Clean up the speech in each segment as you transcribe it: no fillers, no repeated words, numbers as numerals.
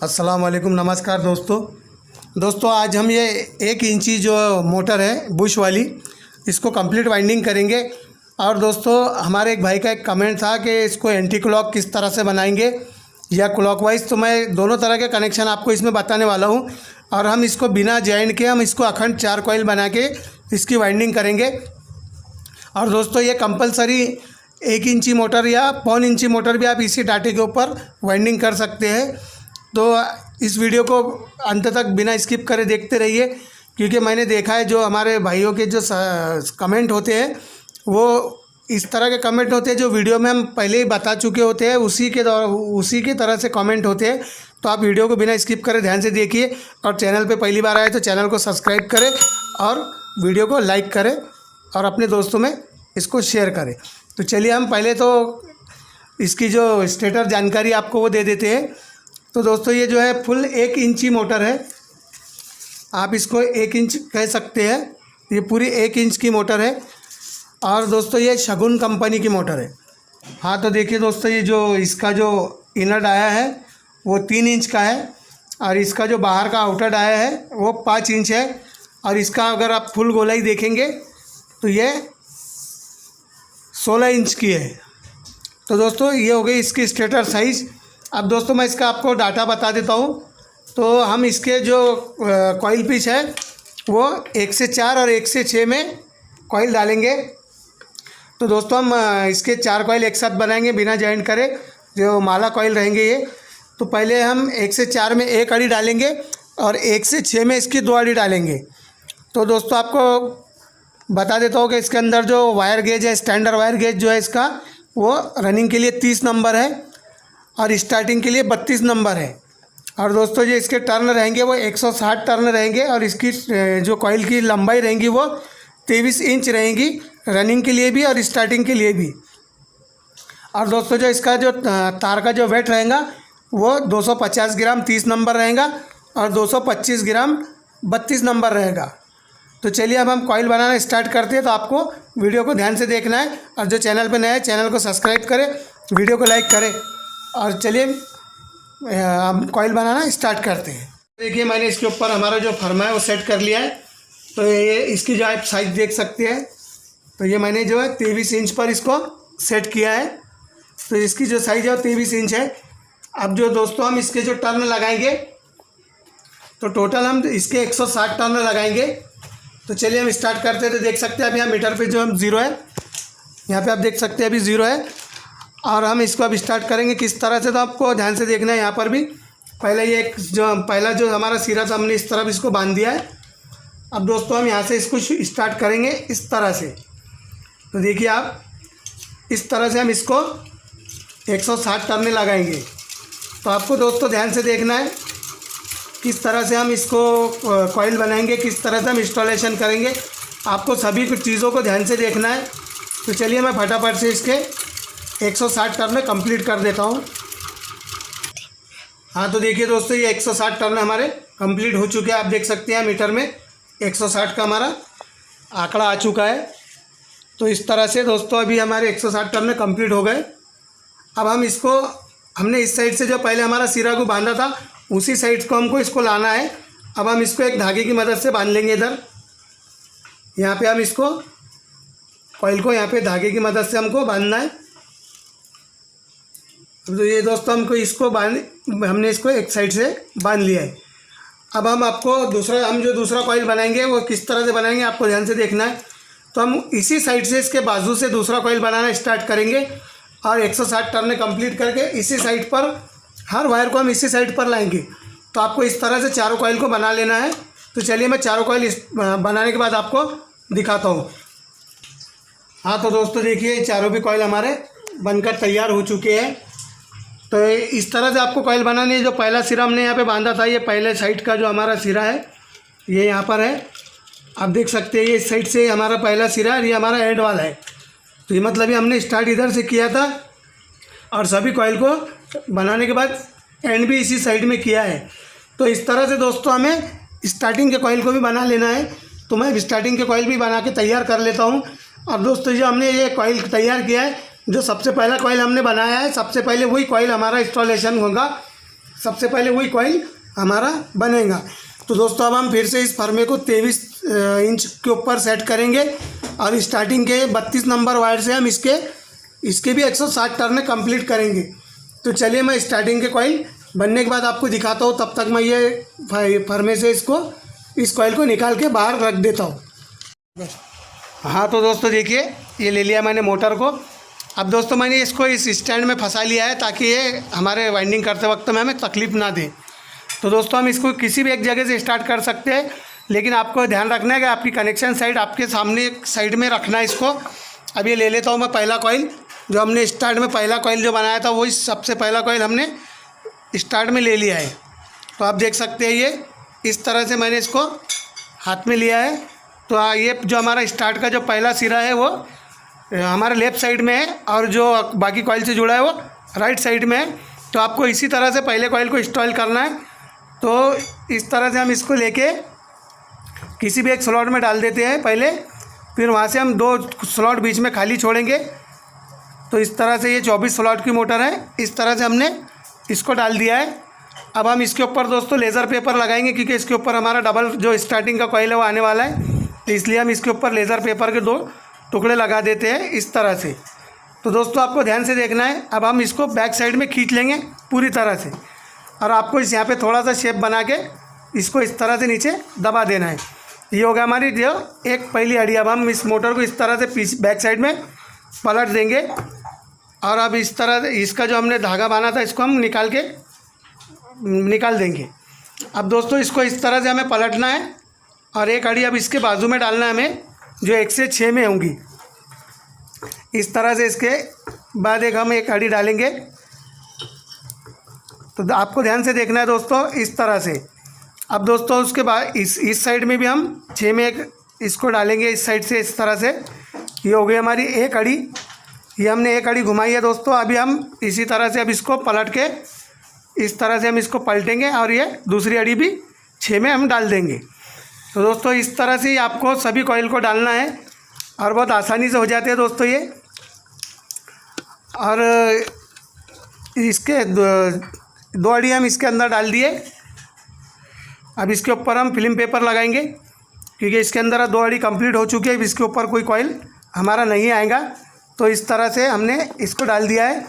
अस्सलाम वालेकुम, नमस्कार दोस्तों आज हम ये 1 इंची जो मोटर है बुश वाली, इसको कंप्लीट वाइंडिंग करेंगे। और दोस्तों हमारे एक भाई का एक कमेंट था कि इसको एंटी क्लॉक किस तरह से बनाएंगे या क्लॉकवाइज, तो मैं दोनों तरह के कनेक्शन आपको इसमें बताने वाला हूँ। और हम इसको बिना जॉइंट के हम इसको अखंड 4 कॉइल बना के इसकी वाइंडिंग करेंगे। और दोस्तों ये कंपलसरी 1 इंची मोटर या 1.25 इंची मोटर भी आप इसी डाटे के ऊपर वाइंडिंग कर सकते हैं। तो इस वीडियो को अंत तक बिना स्किप करे देखते रहिए, क्योंकि मैंने देखा है जो हमारे भाइयों के जो कमेंट होते हैं वो इस तरह के कमेंट होते हैं जो वीडियो में हम पहले ही बता चुके होते हैं, उसी की तरह से कमेंट होते हैं। तो आप वीडियो को बिना स्किप करे ध्यान से देखिए, और चैनल पे पहली बार आए तो चैनल को सब्सक्राइब करें और वीडियो को लाइक करें और अपने दोस्तों में इसको शेयर करें। तो चलिए हम पहले तो इसकी जो स्टेटर जानकारी आपको वो दे देते हैं। तो दोस्तों ये जो है फुल 1 इंची मोटर है, आप इसको 1 इंच कह सकते हैं। ये पूरी 1 इंच की मोटर है और दोस्तों ये शगुन कंपनी की मोटर है। हाँ तो देखिए दोस्तों, ये जो इसका जो इनर डाया है वो 3 इंच का है और इसका जो बाहर का आउटर डाया है वो 5 इंच है। और इसका अगर आप फुल गोलाई देखेंगे तो ये 16 इंच की है। तो दोस्तों ये हो गई इसकी स्टेटर साइज़। अब दोस्तों मैं इसका आपको डाटा बता देता हूँ। तो हम इसके जो कॉइल पिच है वो 1 से 4 और 1 से 6 में कॉइल डालेंगे। तो दोस्तों हम इसके 4 कॉइल एक साथ बनाएंगे बिना जॉइंट करे, जो माला कॉइल रहेंगे ये। तो पहले हम 1 से 4 में 1 अड़ी डालेंगे और 1 से 6 में इसकी 2 अड़ी डालेंगे। तो दोस्तों आपको बता देता हूँ कि इसके अंदर जो वायर गेज है, स्टैंडर्ड वायर गेज जो है इसका, वो रनिंग के लिए 30 नंबर है और स्टार्टिंग के लिए 32 नंबर है। और दोस्तों जो इसके टर्न रहेंगे वो 160 टर्न रहेंगे और इसकी जो कॉइल की लंबाई रहेंगी वो 23 इंच रहेंगी, रनिंग के लिए भी और स्टार्टिंग के लिए भी। और दोस्तों जो इसका जो तार का जो वेट रहेगा वो 250 ग्राम 30 नंबर रहेगा और 225 ग्राम 32 नंबर रहेगा। तो चलिए अब हम कॉइल बनाना स्टार्ट करते हैं। तो आपको वीडियो को ध्यान से देखना है और जो चैनल पर नया है चैनल को सब्सक्राइब करें, वीडियो को लाइक करें। और चलिए हम कॉइल बनाना स्टार्ट करते हैं। देखिए मैंने इसके ऊपर हमारा जो फर्मा है वो सेट कर लिया है। तो ये इसकी जो आप साइज़ देख सकते हैं, तो ये मैंने जो है 23 इंच पर इसको सेट किया है। तो इसकी जो साइज़ है वो 23 इंच है। अब जो दोस्तों हम इसके जो टर्न लगाएंगे, तो टोटल हम इसके 160 टर्न लगाएंगे। तो चलिए हम स्टार्ट करते हैं। तो देख सकते हैं अभी यहाँ मीटर पे जो हम 0 है, यहाँ पे आप देख सकते हैं अभी 0 है। और हम इसको अब स्टार्ट करेंगे किस तरह से, तो आपको ध्यान से देखना है। यहाँ पर भी पहले ये पहला जो हमारा सिरा था हमने इस तरफ इसको बांध दिया है। अब दोस्तों हम यहाँ से इसको स्टार्ट करेंगे इस तरह से। तो देखिए आप इस तरह से हम इसको 160 टर्न लगाएंगे। तो आपको दोस्तों ध्यान से देखना है किस तरह से हम इसको कॉइल बनाएंगे, किस तरह से हम इंस्टॉलेशन करेंगे, आपको सभी कुछ चीज़ों को ध्यान से देखना है। तो चलिए मैं फटाफट से इसके 160 टर्न कंप्लीट कर देता हूँ। हाँ तो देखिए दोस्तों ये 160 टर्न हमारे कंप्लीट हो चुके हैं। आप देख सकते हैं मीटर में 160 का हमारा आंकड़ा आ चुका है। तो इस तरह से दोस्तों अभी हमारे 160 टर्न कंप्लीट हो गए। अब हम इसको, हमने इस साइड से जो पहले हमारा सिरा को बांधा था उसी साइड को हमको इसको लाना है। अब हम इसको एक धागे की मदद से बांध लेंगे। इधर यहाँ पे हम इसको कॉइल को यहाँ पे धागे की मदद से हमको बांधना है। तो ये दोस्तों हमको इसको हमने इसको एक साइड से बांध लिया है। अब हम आपको हम जो दूसरा कॉइल बनाएंगे वो किस तरह से बनाएंगे आपको ध्यान से देखना है। तो हम इसी साइड से इसके बाजू से दूसरा कॉइल बनाना स्टार्ट करेंगे और 160 टर्न कंप्लीट करके इसी साइड पर हर वायर को हम इसी साइड पर लाएंगे। तो आपको इस तरह से चारों कॉइल को बना लेना है। तो चलिए मैं चारों कॉइल बनाने के बाद आपको दिखाता हूँ। हाँ तो दोस्तों देखिए चारों भी कॉइल हमारे बनकर तैयार हो चुके हैं। तो इस तरह से आपको कॉइल बनानी है। जो पहला सिरा हमने यहाँ पे बांधा था, ये पहले साइड का जो हमारा सिरा है ये यहाँ पर है, आप देख सकते हैं। ये इस साइड से हमारा पहला सिरा है, ये हमारा एंड वाला है। तो ये मतलब ये हमने स्टार्ट इधर से किया था और सभी कॉइल को बनाने के बाद एंड भी इसी साइड में किया है। तो इस तरह से दोस्तों हमें स्टार्टिंग के कॉइल को भी बना लेना है। तो मैं स्टार्टिंग के कॉइल भी बना के तैयार कर लेता हूँ। और दोस्तों जो हमने ये कॉइल तैयार किया है, जो सबसे पहला कॉइल हमने बनाया है, सबसे पहले वही कॉइल हमारा इंस्टॉलेशन होगा सबसे पहले वही कॉइल हमारा बनेगा। तो दोस्तों अब हम फिर से इस फरमे को 23 इंच के ऊपर सेट करेंगे और स्टार्टिंग के 32 नंबर वायर से हम इसके भी 160 टर्न कंप्लीट करेंगे। तो चलिए मैं स्टार्टिंग के कॉइल बनने के बाद आपको दिखाता हूँ। तब तक मैं ये फरमे से इस कॉइल को निकाल के बाहर रख देता हूँ। हाँ तो दोस्तों देखिए ये ले लिया मैंने मोटर को। अब दोस्तों मैंने इसको इस स्टैंड में फंसा लिया है ताकि ये हमारे वाइंडिंग करते वक्त में हमें तकलीफ़ ना दे। तो दोस्तों हम इसको किसी भी एक जगह से स्टार्ट कर सकते हैं, लेकिन आपको ध्यान रखना है कि आपकी कनेक्शन साइड आपके सामने साइड में रखना है इसको। अब ये ले लेता हूँ मैं पहला कॉइल। जो हमने स्टार्ट में पहला कॉइल जो बनाया था वही सबसे पहला कॉइल हमने स्टार्ट में ले लिया है। तो आप देख सकते हैं ये इस तरह से मैंने इसको हाथ में लिया है। तो ये जो हमारा स्टार्ट का जो पहला सिरा है वो हमारे लेफ़्ट साइड में है और जो बाकी कॉइल से जुड़ा है वो राइट साइड में है। तो आपको इसी तरह से पहले कॉइल को इंस्टॉल करना है। तो इस तरह से हम इसको लेके किसी भी एक स्लॉट में डाल देते हैं पहले, फिर वहाँ से हम 2 स्लॉट बीच में खाली छोड़ेंगे। तो इस तरह से ये 24 स्लॉट की मोटर है। इस तरह से हमने इसको डाल दिया है। अब हम इसके ऊपर दोस्तों लेज़र पेपर लगाएंगे क्योंकि इसके ऊपर हमारा डबल जो स्टार्टिंग का कॉइल है वो आने वाला है। तो इसलिए हम इसके ऊपर लेज़र पेपर के 2 टुकड़े लगा देते हैं इस तरह से। तो दोस्तों आपको ध्यान से देखना है। अब हम इसको बैक साइड में खींच लेंगे पूरी तरह से और आपको इस यहाँ पे थोड़ा सा शेप बना के इसको इस तरह से नीचे दबा देना है। ये हो गया हमारी जो एक पहली अड़ी। अब हम इस मोटर को इस तरह से बैक साइड में पलट देंगे और अब इस तरह इसका जो हमने धागा बांधा था इसको हम निकाल देंगे। अब दोस्तों इसको इस तरह से हमें पलटना है और एक अड़ी अब इसके बाजू में डालना है हमें जो 1 से 6 में होंगी। इस तरह से इसके बाद हम एक अड़ी डालेंगे। तो आपको ध्यान से देखना है दोस्तों इस तरह से। अब दोस्तों उसके बाद इस साइड में भी हम 6 में एक इसको डालेंगे इस साइड से इस तरह से। ये हो गई हमारी एक अड़ी। ये हमने एक अड़ी घुमाई है दोस्तों। अभी हम इसी तरह से अब इसको पलट के इस तरह से हम इसको पलटेंगे और ये दूसरी अड़ी भी 6 में हम डाल देंगे। तो दोस्तों इस तरह से ही आपको सभी कॉइल को डालना है और बहुत आसानी से हो जाते हैं दोस्तों ये। और इसके 2 अड़ी हम इसके अंदर डाल दिए। अब इसके ऊपर हम फिल्म पेपर लगाएंगे क्योंकि इसके अंदर 2 अड़ी कंप्लीट हो चुकी है। अब इसके ऊपर कोई कॉइल हमारा नहीं आएगा। तो इस तरह से हमने इसको डाल दिया है।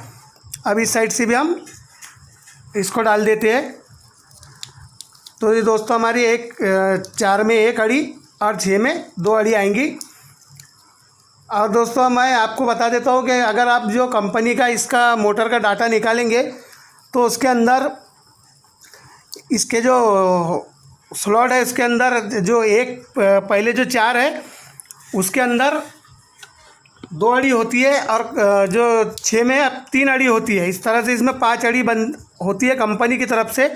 अब इस साइड से भी हम इसको डाल देते हैं। तो ये दोस्तों हमारी 4 में 1 अड़ी और 6 में 2 अड़ी आएंगी। और दोस्तों मैं आपको बता देता हूँ कि अगर आप जो कंपनी का इसका मोटर का डाटा निकालेंगे तो उसके अंदर इसके जो स्लॉट है उसके अंदर जो पहले जो 4 है उसके अंदर 2 अड़ी होती है और जो 6 में अब 3 अड़ी होती है। इस तरह से इसमें 5 अड़ी होती है कंपनी की तरफ से,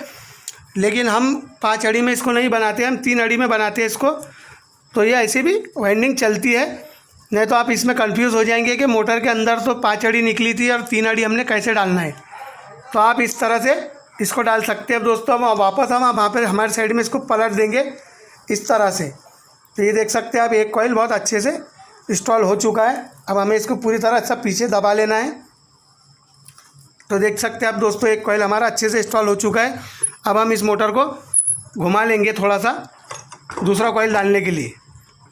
लेकिन हम 5 अड़ी में इसको नहीं बनाते, हम 3 अड़ी में बनाते हैं इसको। तो ये ऐसे भी वाइंडिंग चलती है। नहीं तो आप इसमें कंफ्यूज हो जाएंगे कि मोटर के अंदर तो 5 अड़ी निकली थी और 3 अड़ी हमने कैसे डालना है। तो आप इस तरह से इसको डाल सकते हैं। दोस्तों हम वापस हम वहाँ पर हमारे साइड में इसको पलट देंगे इस तरह से। तो ये देख सकते हैं आप एक कॉइल बहुत अच्छे से इंस्टॉल हो चुका है। अब हमें इसको पूरी तरह सब पीछे दबा लेना है। तो देख सकते हैं आप दोस्तों एक कॉइल हमारा अच्छे से इंस्टॉल हो चुका है। अब हम इस मोटर को घुमा लेंगे थोड़ा सा दूसरा कॉइल डालने के लिए।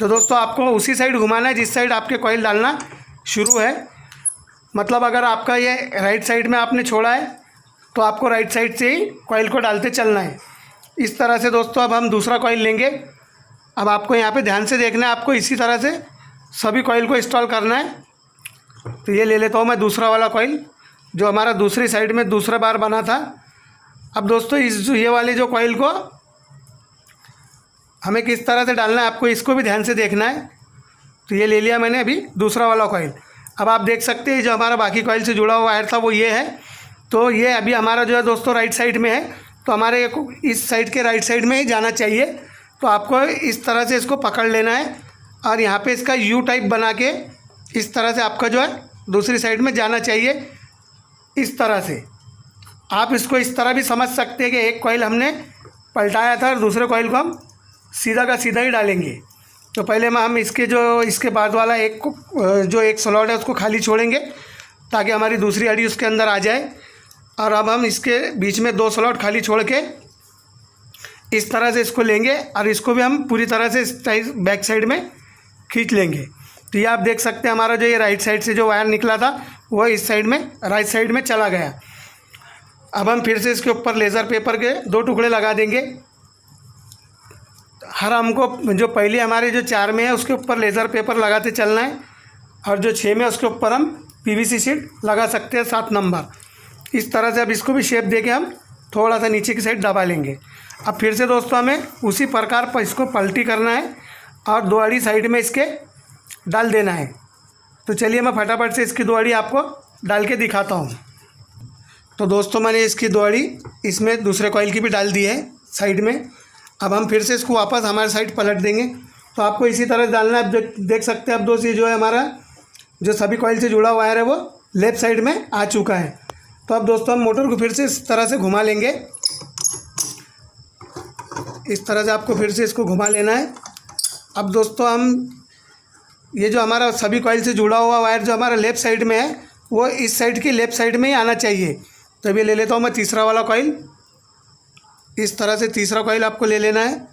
तो दोस्तों आपको उसी साइड घुमाना है जिस साइड आपके कॉइल डालना शुरू है। मतलब अगर आपका ये राइट साइड में आपने छोड़ा है तो आपको राइट साइड से ही कॉइल को डालते चलना है इस तरह से। दोस्तों अब हम दूसरा कॉइल लेंगे। अब आपको यहाँ पे ध्यान से देखना है, आपको इसी तरह से सभी कॉइल को इंस्टॉल करना है। तो ये ले लेता हूँ मैं दूसरा वाला कॉइल जो हमारा दूसरी साइड में दूसरा बार बना था। अब दोस्तों ये वाले जो कॉइल को हमें किस तरह से डालना है आपको इसको भी ध्यान से देखना है। तो ये ले लिया मैंने अभी दूसरा वाला कॉइल। अब आप देख सकते हैं जो हमारा बाकी कॉइल से जुड़ा हुआ वायर था वो ये है। तो ये अभी हमारा जो है दोस्तों राइट साइड में है, तो हमारे इस साइड के राइट साइड में ही जाना चाहिए। तो आपको इस तरह से इसको पकड़ लेना है और यहाँ पे इसका यू टाइप बना के इस तरह से आपका जो है दूसरी साइड में जाना चाहिए इस तरह से। आप इसको इस तरह भी समझ सकते हैं कि एक कॉइल हमने पलटाया था और दूसरे कॉइल को हम सीधा का सीधा ही डालेंगे। तो पहले हम इसके बाद वाला एक स्लॉट है उसको खाली छोड़ेंगे ताकि हमारी दूसरी अड़ी उसके अंदर आ जाए। और अब हम इसके बीच में 2 स्लॉट खाली छोड़ के इस तरह से इसको लेंगे और इसको भी हम पूरी तरह से बैक साइड में खींच लेंगे। तो ये आप देख सकते हैं हमारा जो ये राइट साइड से जो वायर निकला था वो इस साइड में राइट साइड में चला गया। अब हम फिर से इसके ऊपर लेज़र पेपर के 2 टुकड़े लगा देंगे। हर हमको जो पहले हमारे जो 4 में है उसके ऊपर लेज़र पेपर लगाते चलना है और जो 6 में उसके ऊपर हम पीवीसी शीट लगा सकते हैं 7 नंबर। इस तरह से अब इसको भी शेप देके हम थोड़ा सा नीचे की साइड दबा लेंगे। अब फिर से दोस्तों हमें उसी प्रकार पर इसको पलटी करना है और 2 आड़ी साइड में इसके डाल देना है। तो चलिए मैं फटाफट से इसकी 2 आड़ी आपको डाल के दिखाता हूँ। तो दोस्तों मैंने इसकी 2 आड़ी इसमें दूसरे कॉइल की भी डाल दी है साइड में। अब हम फिर से इसको वापस हमारे साइड पलट देंगे। तो आपको इसी तरह डालना है। अब देख सकते हैं अब दोस्त ये जो है हमारा जो सभी कॉइल से जुड़ा वायर है वो लेफ़्ट साइड में आ चुका है। तो अब दोस्तों हम मोटर को फिर से इस तरह से घुमा लेंगे। इस तरह से आपको फिर से इसको घुमा लेना है। अब दोस्तों हम ये जो हमारा सभी कॉइल से जुड़ा हुआ वायर जो हमारा लेफ़्ट साइड में है वो इस साइड की लेफ़्ट साइड में ही आना चाहिए। तो अभी ले लेता हूँ मैं तीसरा वाला कॉइल। इस तरह से तीसरा कॉइल आपको ले लेना है।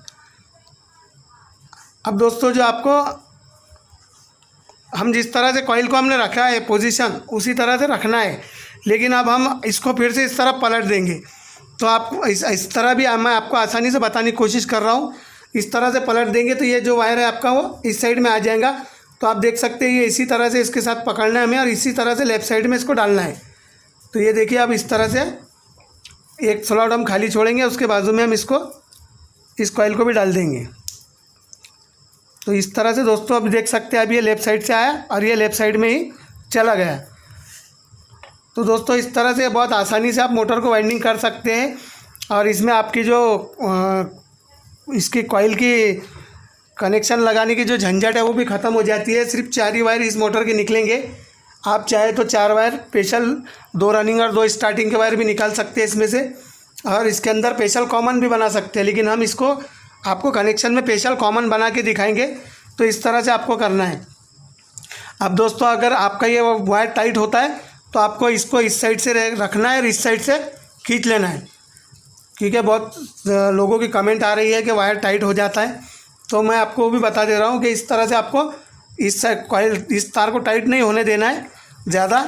अब दोस्तों जो आपको हम जिस तरह से कॉइल को हमने रखा है पोजीशन उसी तरह से रखना है, लेकिन अब हम इसको फिर से इस तरह पलट देंगे। तो आपको इस तरह भी मैं आपको आसानी से बताने की कोशिश कर रहा हूँ। इस तरह से पलट देंगे तो ये जो वायर है आपका वो इस साइड में आ जाएगा। तो आप देख सकते हैं ये इसी तरह से इसके साथ पकड़ना है हमें और इसी तरह से लेफ़्ट साइड में इसको डालना है। तो ये देखिए अब इस तरह से एक स्लॉट हम खाली छोड़ेंगे, उसके बाजू में हम इसको इस कॉइल को भी डाल देंगे। तो इस तरह से दोस्तों अब देख सकते हैं अब ये लेफ़्ट साइड से आया और ये लेफ़्ट साइड में ही चला गया। तो दोस्तों इस तरह से बहुत आसानी से आप मोटर को वाइंडिंग कर सकते हैं और इसमें आपकी जो इसकी कॉइल की कनेक्शन लगाने की जो झंझट है वो भी ख़त्म हो जाती है। सिर्फ 4 ही वायर इस मोटर के निकलेंगे। आप चाहे तो 4 वायर स्पेशल 2 रनिंग और 2 स्टार्टिंग के वायर भी निकाल सकते हैं इसमें से, और इसके अंदर स्पेशल कॉमन भी बना सकते हैं, लेकिन हम इसको आपको कनेक्शन में स्पेशल कॉमन बना के दिखाएंगे। तो इस तरह से आपको करना है। अब दोस्तों अगर आपका ये वायर टाइट होता है तो आपको इसको इस साइड से रखना है और इस साइड से खींच लेना है, क्योंकि बहुत लोगों की कमेंट आ रही है कि वायर टाइट हो जाता है। तो मैं आपको वो भी बता दे रहा हूँ कि इस तरह से आपको इस साइड कॉइल इस तार को टाइट नहीं होने देना है ज़्यादा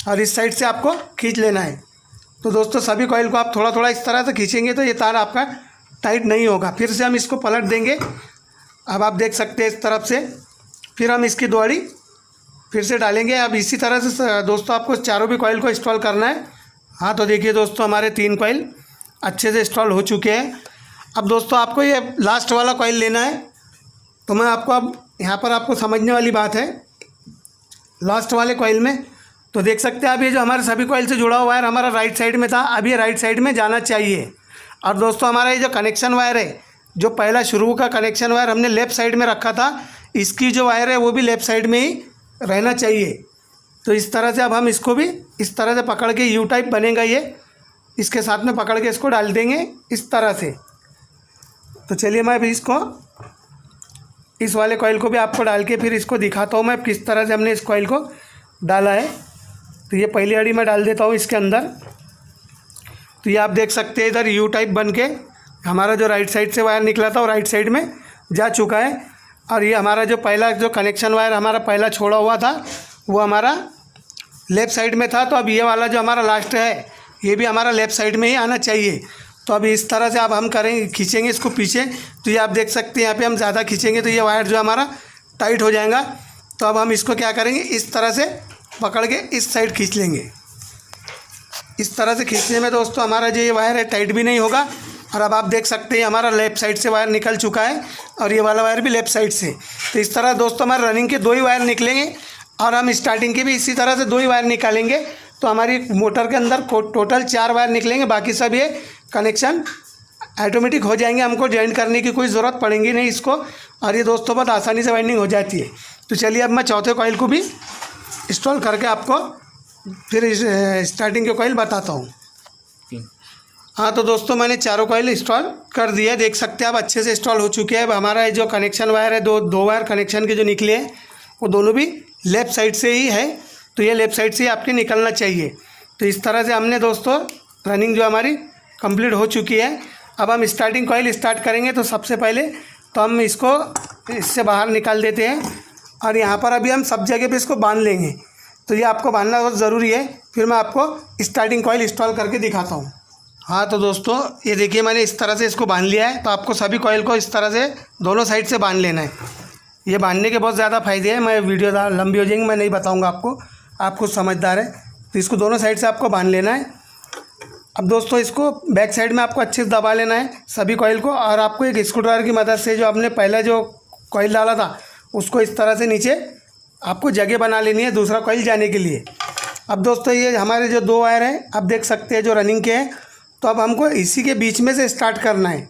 और इस साइड से आपको खींच लेना है। तो दोस्तों सभी कॉइल को आप थोड़ा थोड़ा इस तरह से खींचेंगे तो ये तार आपका टाइट नहीं होगा। फिर से हम इसको पलट देंगे। अब आप देख सकते हैं इस तरफ से फिर हम इसकी 2 आड़ी फिर से डालेंगे। अब इसी तरह से दोस्तों आपको चारों भी कॉइल को इंस्टॉल करना है। हाँ तो देखिए दोस्तों हमारे 3 कॉइल अच्छे से इंस्टॉल हो चुके हैं। अब दोस्तों आपको ये लास्ट वाला कॉइल लेना है। तो मैं आपको अब यहाँ पर आपको समझने वाली बात है लास्ट वाले कॉइल में। तो देख सकते हैं आप ये जो हमारे सभी कॉइल से जुड़ा हुआ वायर हमारा राइट साइड में था, अब ये राइट साइड में जाना चाहिए। और दोस्तों हमारा ये जो कनेक्शन वायर है, जो पहला शुरू का कनेक्शन वायर हमने लेफ़्ट साइड में रखा था, इसकी जो वायर है वो भी लेफ़्ट साइड में ही रहना चाहिए। तो इस तरह से अब हम इसको भी इस तरह से पकड़ के यू टाइप बनेगा, ये इसके साथ में पकड़ के इसको डाल देंगे इस तरह से। तो चलिए मैं अभी इसको इस वाले कॉइल को भी आपको डाल के फिर इसको दिखाता हूँ मैं किस तरह से हमने इस कॉइल को डाला है। तो ये पहली आड़ी मैं डाल देता हूँ इसके अंदर। तो ये आप देख सकते हैं इधर यू टाइप बन के हमारा जो राइट साइड से वायर निकला था वो राइट साइड में जा चुका है। और ये हमारा जो पहला जो कनेक्शन वायर हमारा पहला छोड़ा हुआ था वो हमारा लेफ़्ट साइड में था। तो अब ये वाला जो हमारा लास्ट है ये भी हमारा लेफ़्ट साइड में ही आना चाहिए। तो अब इस तरह से अब हम करेंगे, खींचेंगे इसको पीछे। तो ये आप देख सकते हैं यहाँ पे हम ज़्यादा खींचेंगे तो ये वायर जो हमारा टाइट हो जाएगा। तो अब हम इसको क्या करेंगे, इस तरह से पकड़ के इस साइड खींच लेंगे। इस तरह से खींचने में दोस्तों हमारा जो ये वायर है टाइट भी नहीं होगा। और अब आप देख सकते हैं हमारा लेफ़्ट साइड से वायर निकल चुका है और ये वाला वायर भी लेफ़्ट साइड से। तो इस तरह दोस्तों हमारे रनिंग के 2 ही वायर निकलेंगे और हम स्टार्टिंग के भी इसी तरह से 2 ही वायर निकालेंगे। तो हमारी मोटर के अंदर टोटल 4 वायर निकलेंगे, बाकी सब ये कनेक्शन ऑटोमेटिक हो जाएंगे, हमको जॉइन करने की कोई ज़रूरत पड़ेगी नहीं इसको। और ये दोस्तों बहुत आसानी से वाइंडिंग हो जाती है। तो चलिए अब मैं चौथे कॉइल को भी इंस्टॉल करके आपको फिर स्टार्टिंग के कॉइल बताता हूँ। हाँ तो दोस्तों मैंने चारों कॉइल इंस्टॉल कर दिया, देख सकते हैं आप अच्छे से इंस्टॉल हो चुके हैं। अब हमारा जो कनेक्शन वायर है दो वायर कनेक्शन के जो निकले हैं वो दोनों भी लेफ़्ट साइड से ही है। तो ये लेफ़्ट साइड से ही आपके निकलना चाहिए। तो इस तरह से हमने दोस्तों रनिंग जो हमारी कंप्लीट हो चुकी है। अब हम स्टार्टिंग कॉइल स्टार्ट करेंगे। तो सबसे पहले तो हम इसको इससे बाहर निकाल देते हैं और यहाँ पर अभी हम सब जगह पे इसको बांध लेंगे। तो ये आपको बांधना बहुत ज़रूरी है। फिर मैं आपको स्टार्टिंग कॉइल इंस्टॉल करके दिखाता हूँ। हाँ तो दोस्तों ये देखिए मैंने इस तरह से इसको बांध लिया है। तो आपको सभी कॉइल को इस तरह से दोनों साइड से बांध लेना है। ये बांधने के बहुत ज़्यादा फ़ायदे हैं। मैं वीडियो लंबी हो जाएंगी, मैं नहीं बताऊँगा आपको, आप खुद समझदार है। तो इसको दोनों साइड से आपको बांध लेना है। अब दोस्तों इसको बैक साइड में आपको अच्छे से दबा लेना है सभी कॉइल को। और आपको एक स्क्रू ड्राइवर की मदद से जो आपने पहले जो कॉइल डाला था उसको इस तरह से नीचे आपको जगह बना लेनी है दूसरा कॉइल जाने के लिए। अब दोस्तों ये हमारे जो 2 वायर हैं आप देख सकते हैं जो रनिंग के हैं। तो अब हमको इसी के बीच में से स्टार्ट करना है।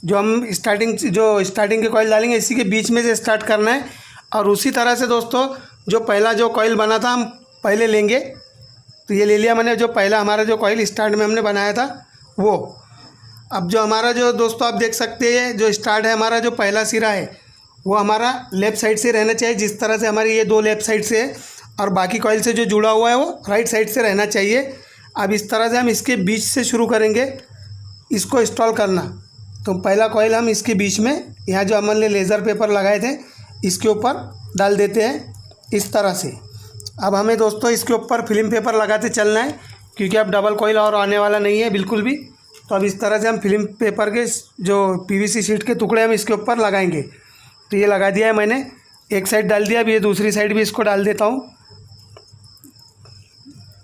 जो हम स्टार्टिंग के कॉइल डालेंगे इसी के बीच में से स्टार्ट करना है। और उसी तरह से दोस्तों जो पहला जो कॉइल बना था हम पहले लेंगे। तो ये ले लिया मैंने, जो पहला हमारा जो कॉइल स्टार्ट में हमने बनाया था वो। अब जो हमारा जो दोस्तों आप देख सकते हैं जो स्टार्ट है हमारा जो पहला सिरा है वो हमारा लेफ़्ट साइड से रहना चाहिए। जिस तरह से हमारी ये 2 लेफ़्ट साइड से है और बाकी कॉइल से जो जुड़ा हुआ है वो राइट साइड से रहना चाहिए। अब इस तरह से हम इसके बीच से शुरू करेंगे इसको इंस्टॉल करना। तो पहला कॉइल हम इसके बीच में यहाँ जो हमने लेज़र पेपर लगाए थे इसके ऊपर डाल देते हैं इस तरह से। अब हमें दोस्तों इसके ऊपर फिल्म पेपर लगाते चलना है क्योंकि अब डबल कॉइल और आने वाला नहीं है बिल्कुल भी। तो अब इस तरह से हम फिल्म पेपर के जो पीवीसी शीट के टुकड़े हम इसके ऊपर लगाएंगे। तो ये लगा दिया है मैंने, एक साइड डाल दिया। अब ये दूसरी साइड भी इसको डाल देता हूँ।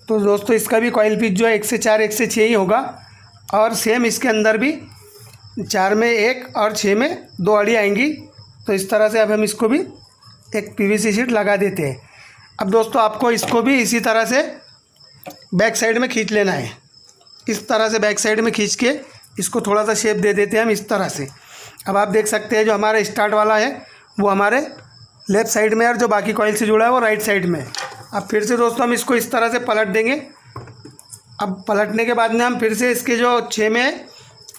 तो दोस्तों इसका भी कॉइल पिच जो है 1 से 4 1 से 6 ही होगा। और सेम इसके अंदर भी 4 में 1 और 6 में 2 अड़ी आएंगी। तो इस तरह से अब हम इसको भी एक पीवीसी शीट लगा देते हैं। अब दोस्तों आपको इसको भी इसी तरह से बैक साइड में खींच लेना है। इस तरह से बैक साइड में खींच के इसको थोड़ा सा शेप दे देते हैं हम इस तरह से। अब आप देख सकते हैं जो हमारा स्टार्ट वाला है वो हमारे लेफ़्ट साइड में और जो बाकी कॉइल से जुड़ा है वो राइट साइड में। अब फिर से दोस्तों हम इसको इस तरह से पलट देंगे। अब पलटने के बाद में हम फिर से इसके जो 6 में है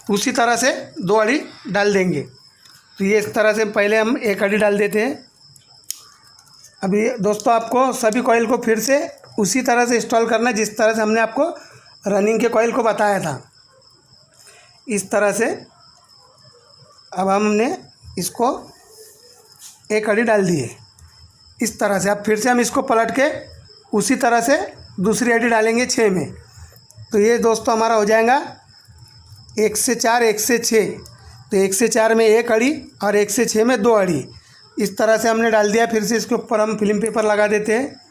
उसी तरह से 2 अड़ी डाल देंगे। तो ये इस तरह से पहले हम 1 अड़ी डाल देते हैं। अभी दोस्तों आपको सभी कॉइल को फिर से उसी तरह से इंस्टॉल करना है जिस तरह से हमने आपको रनिंग के कॉइल को बताया था। इस तरह से अब हमने इसको 1 अड़ी डाल दी है इस तरह से। अब फिर से हम इसको पलट के उसी तरह से दूसरी अड़ी डालेंगे 6 में। तो ये दोस्तों हमारा हो जाएगा 1 से 4 1 से 6। तो 1 से 4 में 1 अड़ी और 1 से 6 में 2 अड़ी इस तरह से हमने डाल दिया। फिर से इसके ऊपर हम फिल्म पेपर लगा देते हैं।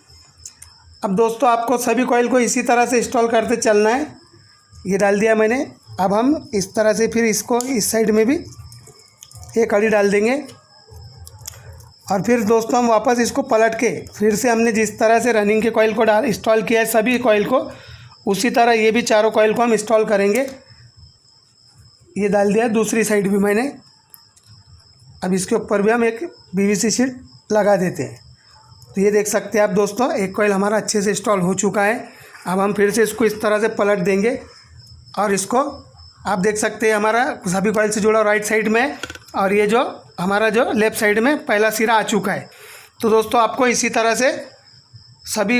अब दोस्तों आपको सभी कॉइल को इसी तरह से इंस्टॉल करते चलना है। ये डाल दिया मैंने। अब हम इस तरह से फिर इसको इस साइड में भी 1 अड़ी डाल देंगे। और फिर दोस्तों हम वापस इसको पलट के फिर से हमने जिस तरह से रनिंग के कॉइल को इंस्टॉल किया है सभी कॉइल को उसी तरह ये भी चारों कॉइल को हम इंस्टॉल करेंगे। ये डाल दिया दूसरी साइड भी मैंने। अब इसके ऊपर भी हम एक पीवीसी शीट लगा देते हैं। तो ये देख सकते हैं आप दोस्तों एक कॉइल हमारा अच्छे से इंस्टॉल हो चुका है। अब हम फिर से इसको इस तरह से पलट देंगे और इसको आप देख सकते हैं हमारा सभी कॉइल से जुड़ा राइट साइड में और ये जो हमारा जो लेफ़्ट साइड में पहला सिरा आ चुका है। तो दोस्तों आपको इसी तरह से सभी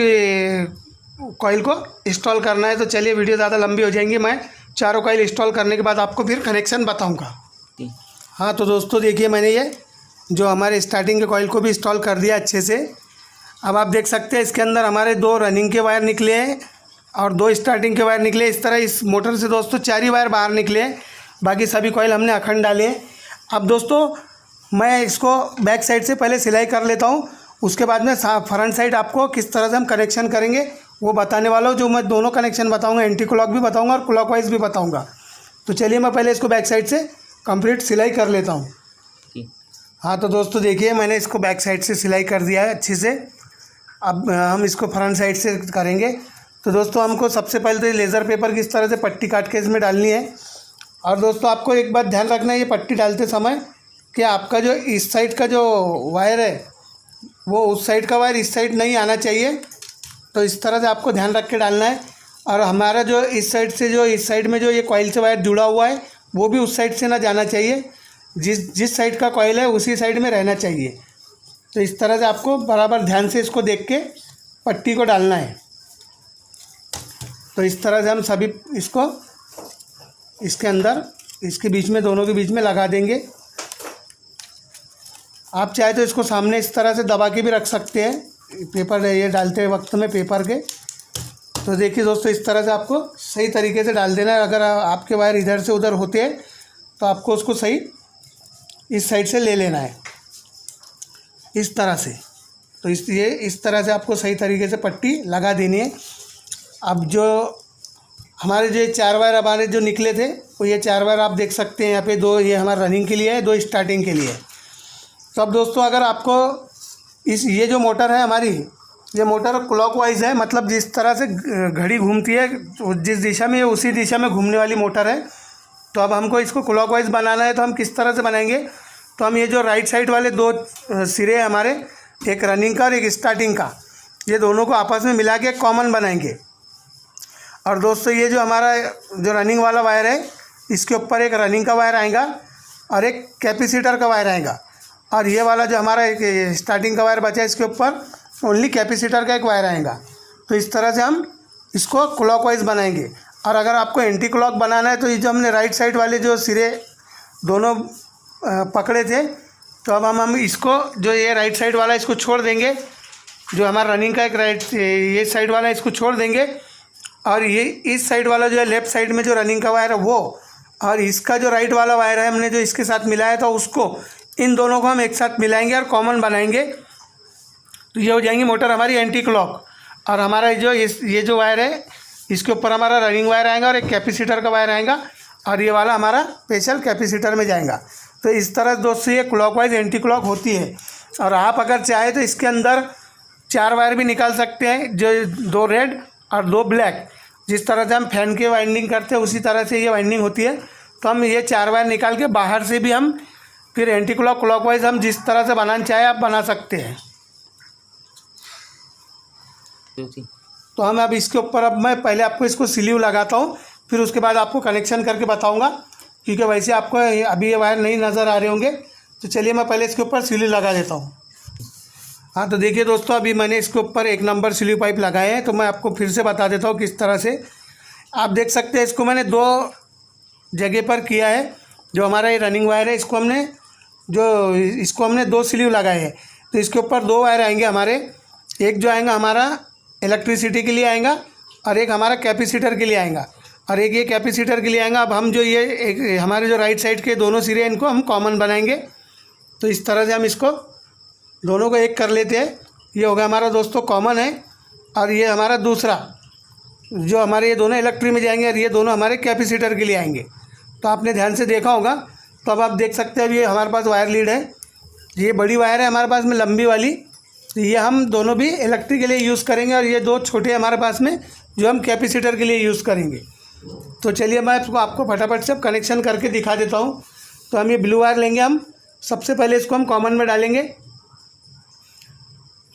कॉइल को इंस्टॉल करना है। तो चलिए वीडियो ज़्यादा लंबी हो जाएंगी, मैं चारों कॉइल इंस्टॉल करने के बाद आपको फिर कनेक्शन बताऊँगा। हाँ तो दोस्तों देखिए मैंने ये जो हमारे स्टार्टिंग के कॉइल को भी इंस्टॉल कर दिया अच्छे से। अब आप देख सकते हैं इसके अंदर हमारे 2 रनिंग के वायर निकले हैं और 2 स्टार्टिंग के वायर निकले। इस तरह इस मोटर से दोस्तों 4 ही वायर बाहर निकले हैं, बाकी सभी कॉइल हमने अखंड डाले हैं। अब दोस्तों मैं इसको बैक साइड से पहले सिलाई कर लेता हूँ, उसके बाद में फ्रंट साइड आपको किस तरह से हम कनेक्शन करेंगे वो बताने वाला हूँ। जो मैं दोनों कनेक्शन बताऊँगा, एंटी क्लॉक भी बताऊँगा और क्लॉक वाइज भी बताऊँगा। तो चलिए मैं पहले इसको बैक साइड से कंप्लीट सिलाई कर लेता हूँ। हाँ तो दोस्तों देखिए मैंने इसको बैक साइड से सिलाई कर दिया है अच्छे से। अब हम इसको फ्रंट साइड से करेंगे। तो दोस्तों हमको सबसे पहले तो ये लेज़र पेपर की इस तरह से पट्टी काट के इसमें डालनी है। और दोस्तों आपको एक बात ध्यान रखना है ये पट्टी डालते समय कि आपका जो इस साइड का जो वायर है वो उस साइड का वायर इस साइड नहीं आना चाहिए। तो इस तरह से आपको ध्यान रख के डालना है। और हमारा जो इस साइड से जो इस साइड में जो ये कॉइल से वायर जुड़ा हुआ है वो भी उस साइड से ना जाना चाहिए, जिस साइड का कॉइल है उसी साइड में रहना चाहिए। तो इस तरह से आपको बराबर ध्यान से इसको देख के पट्टी को डालना है। तो इस तरह से हम सभी इसको इसके अंदर, इसके बीच में, दोनों के बीच में लगा देंगे। आप चाहे तो इसको सामने इस तरह से दबा के भी रख सकते हैं, पेपर ये डालते वक्त में पेपर के। तो देखिए दोस्तों, इस तरह से आपको सही तरीके से डाल देना है। अगर आपके वायर इधर से उधर होते हैं तो आपको उसको सही इस साइड से ले लेना है, इस तरह से। तो ये इस तरह से आपको सही तरीके से पट्टी लगा देनी है। अब जो हमारे जो 4 वायर हमारे जो निकले थे, वो ये 4 वायर आप देख सकते हैं यहाँ पे। 2 ये हमारे रनिंग के लिए है, 2 स्टार्टिंग के लिए है। तो अब दोस्तों, अगर आपको ये जो मोटर है हमारी, ये मोटर क्लॉकवाइज है, मतलब जिस तरह से घड़ी घूमती है जिस दिशा में, उसी दिशा में घूमने वाली मोटर है। तो अब हमको इसको क्लॉकवाइज बनाना है, तो हम किस तरह से बनाएंगे? तो हम ये जो राइट साइड वाले 2 सिरे हैं हमारे, एक रनिंग का और एक स्टार्टिंग का, ये दोनों को आपस में मिला के कॉमन बनाएंगे। और दोस्तों, ये जो हमारा जो रनिंग वाला वायर है, इसके ऊपर एक रनिंग का वायर आएगा और एक कैपेसिटर का वायर आएगा। और ये वाला जो हमारा एक स्टार्टिंग का वायर बचा है, इसके ऊपर ओनली कैपेसिटर का एक वायर आएगा। तो इस तरह से हम इसको क्लॉकवाइज बनाएंगे। और अगर आपको एंटी क्लॉक बनाना है, तो ये जो हमने राइट साइड वाले जो सिरे दोनों पकड़े थे, तो अब हम इसको, जो ये राइट साइड वाला इसको छोड़ देंगे, जो हमारा रनिंग का एक ये साइड वाला इसको छोड़ देंगे। और ये इस साइड वाला जो है लेफ़्ट साइड में जो रनिंग का वायर है वो, और इसका जो राइट वाला वायर है हमने जो इसके साथ मिलाया था उसको, इन दोनों को हम एक साथ मिलाएंगे और कॉमन बनाएंगे। तो ये हो जाएंगी मोटर हमारी एंटी क्लॉक। और हमारा जो ये जो वायर है, इसके ऊपर हमारा रनिंग वायर आएगा और एक कैपेसिटर का वायर आएगा, और ये वाला हमारा स्पेशल कैपेसिटर में जाएगा। तो इस तरह दोस्तों ये क्लॉकवाइज एंटी क्लॉक होती है। और आप अगर चाहे तो इसके अंदर 4 वायर भी निकाल सकते हैं, जो 2 रेड और 2 ब्लैक। जिस तरह से हम फैन के वाइंडिंग करते हैं, उसी तरह से ये वाइंडिंग होती है। तो हम ये 4 वायर निकाल के बाहर से भी हम फिर एंटी क्लॉक क्लॉकवाइज हम जिस तरह से बनाना चाहे आप बना सकते हैं। तो हम अब इसके ऊपर, अब मैं पहले आपको इसको स्लीव लगाता हूँ, फिर उसके बाद आपको कनेक्शन करके बताऊँगा, क्योंकि वैसे आपको अभी ये वायर नहीं नज़र आ रहे होंगे। तो चलिए मैं पहले इसके ऊपर स्लीव लगा देता हूँ। हाँ, तो देखिए दोस्तों, अभी मैंने इसके ऊपर 1 नंबर स्लीव पाइप लगाए हैं। तो मैं आपको फिर से बता देता हूँ किस तरह से। आप देख सकते हैं, इसको मैंने 2 जगह पर किया है। जो हमारा ये रनिंग वायर है, इसको हमने 2 स्लीव लगाए हैं। तो इसके ऊपर 2 वायर आएंगे हमारे। एक जो आएगा हमारा इलेक्ट्रिसिटी के लिए आएगा, और एक हमारा कैपेसिटर के लिए आएगा, और एक ये कैपेसिटर के लिए आएगा। अब हम जो ये एक हमारे जो राइट साइड के दोनों सिरे, इनको हम कॉमन बनाएंगे। तो इस तरह से हम इसको दोनों को एक कर लेते हैं। ये होगा हमारा दोस्तों कॉमन है, और ये हमारा दूसरा, जो हमारे ये दोनों इलेक्ट्रिक में जाएंगे, और ये दोनों हमारे कैपेसिटर के लिए आएंगे। तो आपने ध्यान से देखा होगा। तो अब आप देख सकते हैं, अब ये हमारे पास वायर लीड है, ये बड़ी वायर है हमारे पास में लंबी वाली। तो ये हम दोनों भी इलेक्ट्रिक के लिए यूज़ करेंगे, और ये 2 छोटे हमारे पास में जो हम कैपेसिटर के लिए यूज़ करेंगे। तो चलिए मैं आपको फटाफट से कनेक्शन करके दिखा देता हूँ। तो हम ये ब्लू वायर लेंगे, हम सबसे पहले इसको हम कॉमन में डालेंगे,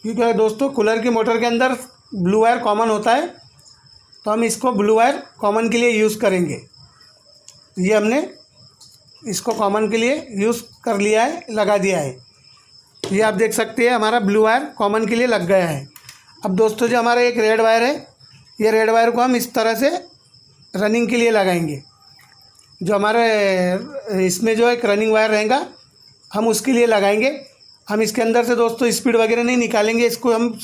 क्योंकि दोस्तों कूलर की मोटर के अंदर ब्लू वायर कॉमन होता है। तो हम इसको ब्लू वायर कॉमन के लिए यूज़ करेंगे। ये हमने इसको कॉमन के लिए यूज़ कर लिया है, लगा दिया है। ये आप देख सकते हैं, हमारा ब्लू वायर कॉमन के लिए लग गया है। अब दोस्तों, जो हमारा एक रेड वायर है, ये रेड वायर को हम इस तरह से रनिंग के लिए लगाएंगे। जो हमारे इसमें जो एक रनिंग वायर रहेगा, हम उसके लिए लगाएंगे। हम इसके अंदर से दोस्तों स्पीड वगैरह नहीं निकालेंगे, इसको हम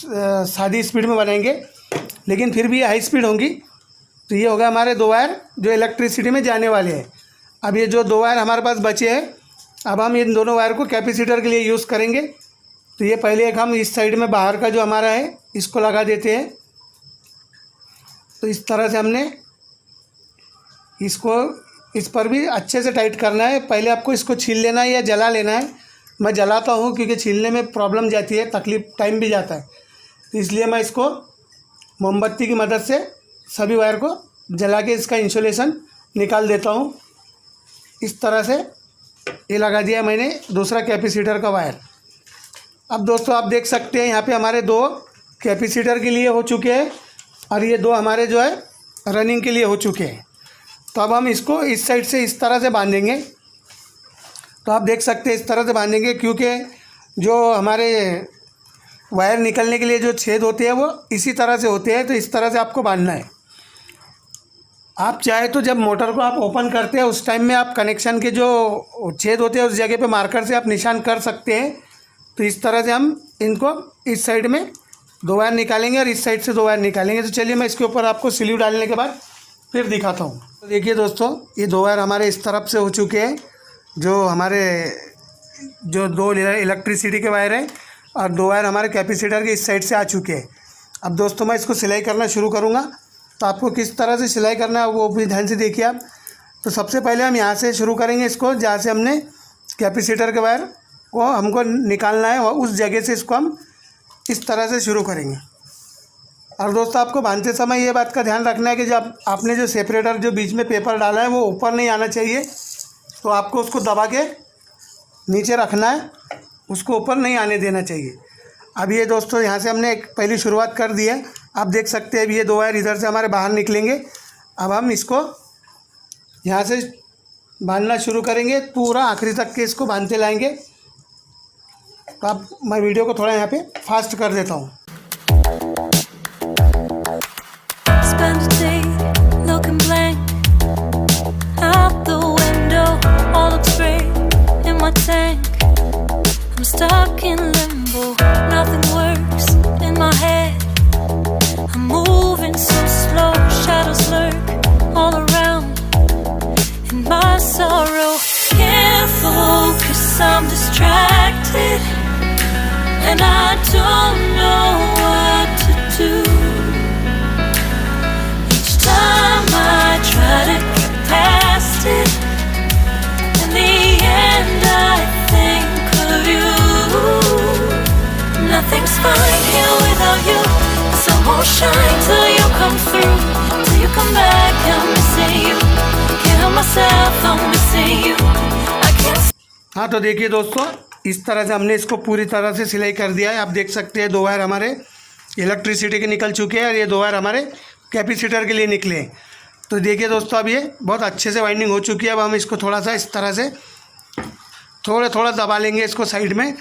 सादी स्पीड में बनाएंगे, लेकिन फिर भी हाई स्पीड होंगी। तो ये होगा हमारे 2 वायर जो इलेक्ट्रिसिटी में जाने वाले हैं। अब ये जो 2 वायर हमारे पास बचे हैं, अब हम इन दोनों वायर को कैपेसिटर के लिए यूज़ करेंगे। तो ये पहले एक हम इस साइड में बाहर का जो हमारा है, इसको लगा देते हैं। तो इस तरह से हमने इसको, इस पर भी अच्छे से टाइट करना है। पहले आपको इसको छील लेना है या जला लेना है। मैं जलाता हूँ, क्योंकि छीलने में प्रॉब्लम जाती है, तकलीफ, टाइम भी जाता है। तो इसलिए मैं इसको मोमबत्ती की मदद से सभी वायर को जला के इसका इंसुलेशन निकाल देता हूँ। इस तरह से ये लगा दिया मैंने दूसरा कैपेसिटर का वायर। अब दोस्तों आप देख सकते हैं, यहाँ पे हमारे 2 कैपेसिटर के लिए हो चुके हैं, और ये 2 हमारे जो है रनिंग के लिए हो चुके हैं। तो अब हम इसको इस साइड से इस तरह से बांधेंगे। तो आप देख सकते हैं, इस तरह से बांधेंगे, क्योंकि जो हमारे वायर निकलने के लिए जो छेद होते हैं वो इसी तरह से होते हैं। तो इस तरह से आपको बांधना है। आप चाहे तो जब मोटर को आप ओपन करते हैं उस टाइम में आप कनेक्शन के जो छेद होते हैं उस जगह पे मार्कर से आप निशान कर सकते हैं। तो इस तरह से हम इनको इस साइड में 2 वायर निकालेंगे और इस साइड से 2 वायर निकालेंगे। तो चलिए मैं इसके ऊपर आपको स्लीव डालने के बाद फिर दिखाता हूँ। तो देखिए दोस्तों, ये 2 वायर हमारे इस तरफ से हो चुके हैं, जो हमारे जो 2 इलेक्ट्रिसिटी के वायर हैं और 2 वायर हमारे कैपेसिटर के इस साइड से आ चुके हैं। अब दोस्तों मैं इसको सिलाई करना शुरू करूँगा, तो आपको किस तरह से सिलाई करना है वो भी ध्यान से देखिए आप। तो सबसे पहले हम यहाँ से शुरू करेंगे इसको, जहाँ से हमने कैपेसिटर के वायर को हमको निकालना है और उस जगह से इसको हम इस तरह से शुरू करेंगे। और दोस्तों आपको बांधते समय ये बात का ध्यान रखना है कि जब आपने जो सेपरेटर जो बीच में पेपर डाला है वो ऊपर नहीं आना चाहिए, तो आपको उसको दबा के नीचे रखना है, उसको ऊपर नहीं आने देना चाहिए। अब ये दोस्तों यहाँ से हमने एक पहली शुरुआत कर दी है। आप देख सकते हैं अभी ये 2 वायर इधर से हमारे बाहर निकलेंगे। अब हम इसको यहाँ से बांधना शुरू करेंगे, पूरा आखिरी तक के इसको बांधते लाएंगे। तो अब मैं वीडियो को थोड़ा यहाँ पे फास्ट कर देता हूँ। Nothing works in my head. I'm moving so slow. Shadows lurk all around in my sorrow. Can't focus, I'm distracted, and I don't know what to do. Each time I try to get past it, in the end I think of you. Nothing's fine here without you. The sun won't shine till you come through. Till you come back, I'm missing you. Can't help myself, I'm missing you. I can't. हाँ तो देखिए दोस्तों, इस तरह से हमने इसको पूरी तरह से सिलाई कर दिया है। आप देख सकते हैं 2 वायर हमारे इलेक्ट्रिसिटी के निकल चुके हैं और ये 2 वायर हमारे कैपेसिटर के लिए निकले हैं। तो देखिए दोस्तों, अब ये बहुत अच्छे से वाइंडिंग हो चुकी है। अब हम इसको थोड़ा सा इस तरह से थोड़ा दबा लेंगे इसको साइड में।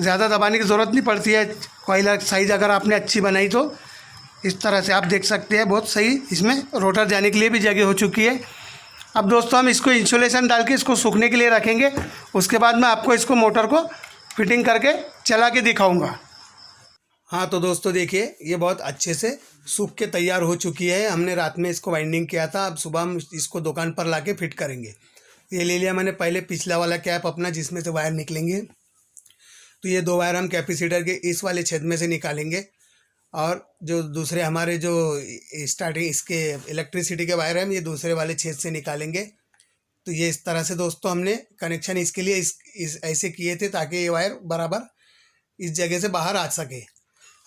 ज़्यादा दबाने की ज़रूरत नहीं पड़ती है। कॉइल साइज़ अगर आपने अच्छी बनाई तो इस तरह से आप देख सकते हैं बहुत सही इसमें रोटर जाने के लिए भी जगह हो चुकी है। अब दोस्तों हम इसको इंसुलेशन डाल के इसको सूखने के लिए रखेंगे। उसके बाद मैं आपको इसको मोटर को फिटिंग करके चला के दिखाऊंगा। हाँ तो दोस्तों देखिए, ये बहुत अच्छे से सूख के तैयार हो चुकी है। हमने रात में इसको वाइंडिंग किया था, अब सुबह हम इसको दुकान पर ला के फिट करेंगे। ये ले लिया मैंने पहले पिछला वाला कैप अपना, जिसमें से वायर निकलेंगे। तो ये 2 वायर हम कैपेसिटर के इस वाले छेद में से निकालेंगे और जो दूसरे हमारे जो स्टार्टिंग इसके इलेक्ट्रिसिटी के वायर हैं ये दूसरे वाले छेद से निकालेंगे। तो ये इस तरह से दोस्तों हमने कनेक्शन इसके लिए इस ऐसे किए थे ताकि ये वायर बराबर इस जगह से बाहर आ सके।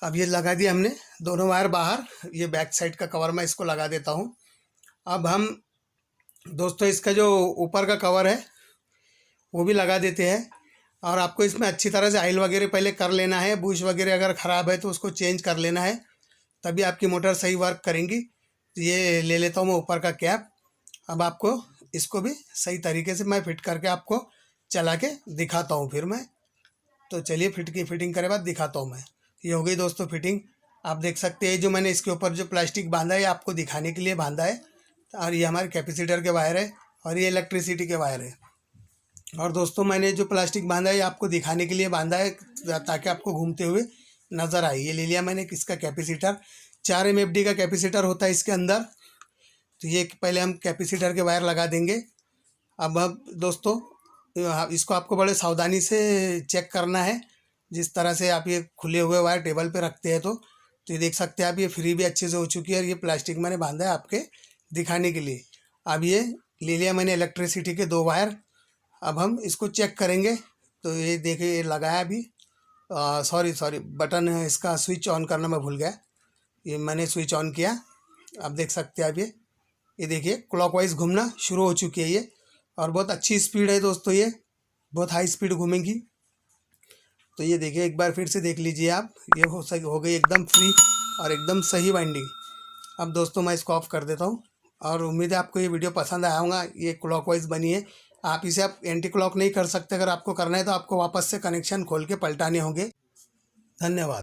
अब ये लगा दिया हमने दोनों वायर बाहर। ये बैक साइड का कवर मैं इसको लगा देता हूँ। अब हम दोस्तों इसका जो ऊपर का कवर है वो भी लगा देते हैं। और आपको इसमें अच्छी तरह से ऑयल वगैरह पहले कर लेना है। बुश वगैरह अगर ख़राब है तो उसको चेंज कर लेना है, तभी आपकी मोटर सही वर्क करेंगी। तो ये ले लेता हूँ मैं ऊपर का कैप। अब आपको इसको भी सही तरीके से मैं फिट करके आपको चला के दिखाता हूँ फिर मैं। तो चलिए फिटिंग करे बाद दिखाता हूँ मैं। ये हो गई दोस्तों फिटिंग। आप देख सकते हैं जो मैंने इसके ऊपर जो प्लास्टिक बांधा है आपको दिखाने के लिए बांधा है। और ये हमारे कैपेसिटर के वायर है और ये इलेक्ट्रिसिटी के वायर है। और दोस्तों मैंने जो प्लास्टिक बांधा है आपको दिखाने के लिए बांधा है ताकि आपको घूमते हुए नज़र आए। ये ले लिया मैंने किसका कैपेसिटर, 4 MFD का कैपेसिटर होता है इसके अंदर। तो ये पहले हम कैपेसिटर के वायर लगा देंगे। अब दोस्तों इसको आपको बड़े सावधानी से चेक करना है। जिस तरह से आप ये खुले हुए वायर टेबल पे रखते हैं तो ये देख सकते हैं आप, ये फ्री भी अच्छे से हो चुकी है और ये प्लास्टिक मैंने बांधा है आपके दिखाने के लिए। अब ये ले लिया मैंने इलेक्ट्रिसिटी के 2 वायर। अब हम इसको चेक करेंगे। तो ये देखिए ये लगाया अभी, सॉरी बटन है इसका स्विच ऑन करना मैं भूल गया। ये मैंने स्विच ऑन किया। अब देख सकते हैं अब ये देखिए क्लॉकवाइज घूमना शुरू हो चुकी है ये, और बहुत अच्छी स्पीड है दोस्तों, ये बहुत हाई स्पीड घूमेंगी। तो ये देखिए एक बार फिर से देख लीजिए आप, ये हो गई एकदम फ्री और एकदम सही वाइंडिंग। अब दोस्तों मैं इसको ऑफ कर देता हूँ और उम्मीद है आपको ये वीडियो पसंद आया होगा। ये क्लॉकवाइज बनी है। आप इसे आप एंटी क्लॉक नहीं कर सकते। अगर आपको करना है तो आपको वापस से कनेक्शन खोल के पलटाने होंगे। धन्यवाद।